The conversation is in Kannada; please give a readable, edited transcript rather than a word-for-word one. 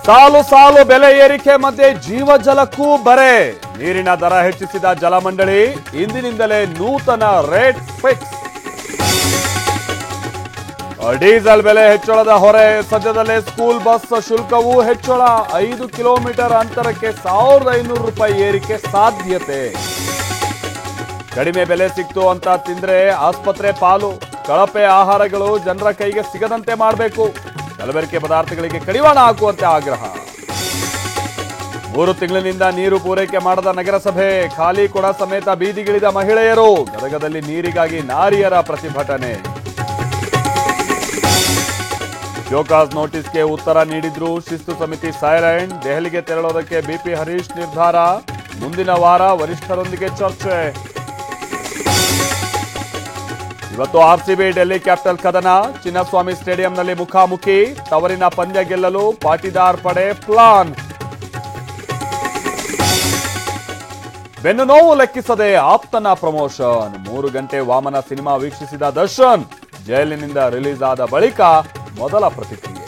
ಸಾಲು ಸಾಲು ಬೆಲೆ ಏರಿಕೆ ಮಧ್ಯೆ ಜೀವಜಲಕ್ಕೂ ಬರೆ. ನೀರಿನ ದರ ಹೆಚ್ಚಿಸಿದ ಜಲಮಂಡಳಿ ಇಂದಿನಿಂದಲೇ ನೂತನ ರೇಟ್ ಫಿಕ್ಸ್. ಡೀಸೆಲ್ ಬೆಲೆ ಹೆಚ್ಚಳದ ಹೊರೆ. ಸದ್ಯದಲ್ಲೇ ಸ್ಕೂಲ್ ಬಸ್ ಶುಲ್ಕವೂ ಹೆಚ್ಚಳ. 5 ಕಿಲೋಮೀಟರ್ ಅಂತರಕ್ಕೆ 1500 ರೂಪಾಯಿ ಏರಿಕೆ ಸಾಧ್ಯತೆ. ಕಡಿಮೆ ಬೆಲೆ ಸಿಕ್ತು ಅಂತ ತಿಂದ್ರೆ ಆಸ್ಪತ್ರೆ ಪಾಲು. ಕಳಪೆ ಆಹಾರಗಳು ಜನರ ಕೈಗೆ ಸಿಗದಂತೆ ಮಾಡಬೇಕು. ಕಲಬೆರಕೆ ಪದಾರ್ಥಗಳಿಗೆ ಕಡಿವಾಣ ಹಾಕುವಂತೆ ಆಗ್ರಹ. 3 ತಿಂಗಳಿನಿಂದ ನೀರು ಪೂರೈಕೆ ಮಾಡದ ನಗರಸಭೆ. ಖಾಲಿ ಕೊಡ ಸಮೇತ ಬೀದಿಗಿಳಿದ ಮಹಿಳೆಯರು. ಗದಗದಲ್ಲಿ ನೀರಿಗಾಗಿ ನಾರಿಯರ ಪ್ರತಿಭಟನೆ. ಶೋಕಾಸ್ ನೋಟಿಸ್ಗೆ ಉತ್ತರ ನೀಡಿದ್ರು ಶಿಸ್ತು ಸಮಿತಿ ಸೈಲೆಂಟ್. ದೆಹಲಿಗೆ ತೆರಳೋದಕ್ಕೆ ಬಿಪಿ ಹರೀಶ್ ನಿರ್ಧಾರ. ಮುಂದಿನ ವಾರ ವರಿಷ್ಠರೊಂದಿಗೆ ಚರ್ಚೆ. ಇವತ್ತು ಆರ್ಸಿಬಿ ಡೆಲ್ಲಿ ಕ್ಯಾಪಿಟಲ್ ಕದನ. ಚಿನ್ನಸ್ವಾಮಿ ಸ್ಟೇಡಿಯಂನಲ್ಲಿ ಮುಖಾಮುಖಿ. ತವರಿನ ಪಂದ್ಯ ಗೆಲ್ಲಲು ಪಾಟಿದಾರ್ ಪಡೆ ಪ್ಲಾನ್. ಬೆನ್ನು ನೋವು ಲೆಕ್ಕಿಸದೆ ಆಪ್ತನ ಪ್ರಮೋಷನ್. 3 ಗಂಟೆ ವಾಮನ ಸಿನಿಮಾ ವೀಕ್ಷಿಸಿದ ದರ್ಶನ್. ಜೈಲಿನಿಂದ ರಿಲೀಸ್ ಆದ ಬಳಿಕ ಮೊದಲ ಪ್ರತಿಕ್ರಿಯೆ.